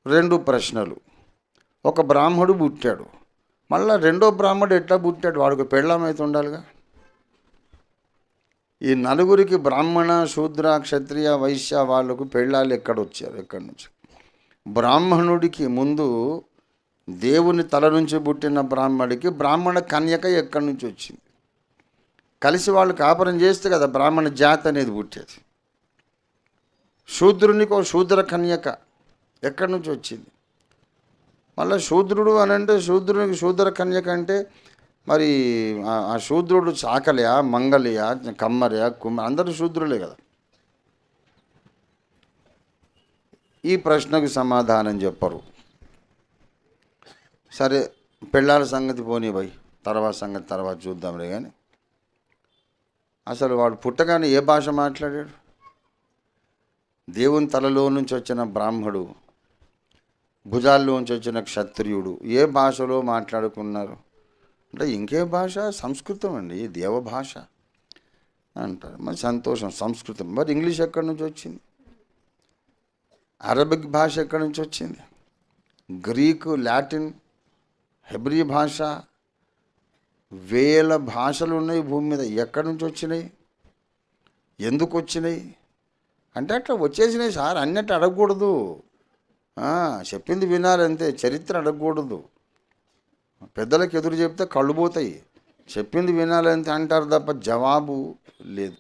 2 ప్రశ్నలు. ఒక బ్రాహ్మడు పుట్టాడు. మళ్ళా రెండో బ్రాహ్మడు ఎట్లా పుట్టాడు? వాడికి పెళ్ళామైతే ఉండాలిగా. ఈ నలుగురికి బ్రాహ్మణ, శూద్ర, క్షత్రియ, వైశ్య వాళ్ళకు పెళ్ళాలు ఎక్కడొచ్చారు? ఎక్కడి నుంచి? బ్రాహ్మణుడికి ముందు దేవుని తల నుంచి పుట్టిన బ్రాహ్మడికి బ్రాహ్మణ కన్యక ఎక్కడి నుంచి వచ్చింది? కలిసి వాళ్ళు కాపురం చేస్తే కదా బ్రాహ్మణ జాతి అనేది పుట్టేది. శూద్రునికి ఒక శూద్ర కన్యక ఎక్కడి నుంచి వచ్చింది? మళ్ళీ శూద్రుడు అని అంటే శూద్రునికి శూద్ర కన్యక అంటే మరి ఆ శూద్రుడు చాకలియా, మంగలియా, కమ్మరియా, అందరూ శూద్రులే కదా. ఈ ప్రశ్నకు సమాధానం చెప్పరు. సరే, పెళ్ళాల సంగతి పోనీ పోయి, తర్వాత సంగతి తర్వాత చూద్దాంలే. కానీ అసలు వాడు పుట్టగానే ఏ భాష మాట్లాడాడు? దేవుని తలలో నుంచి వచ్చిన బ్రాహ్మడు, భుజాల్లోంచి వచ్చిన క్షత్రియుడు ఏ భాషలో మాట్లాడుకున్నారు అంటే ఇంకే భాష? సంస్కృతం అండి, దేవభాష అంటారు. మరి సంతోషం, సంస్కృతం. మరి ఇంగ్లీష్ ఎక్కడి నుంచి వచ్చింది? అరబిక్ భాష ఎక్కడి నుంచి వచ్చింది? గ్రీకు, లాటిన్, హెబ్రీ భాష, వేల భాషలు ఉన్నాయి భూమి మీద. ఎక్కడి నుంచి వచ్చినాయి? ఎందుకు వచ్చినాయి? అంటే అట్లా వచ్చేసినాయి సార్, అన్నట్టు అడగకూడదు. చెప్పింది వినాలంతే, చరిత్ర అడగకూడదు. పెద్దలకు ఎదురు చెప్తే కళ్ళు పోతాయి. చెప్పింది వినాలంతే అంటారు తప్ప జవాబు లేదు.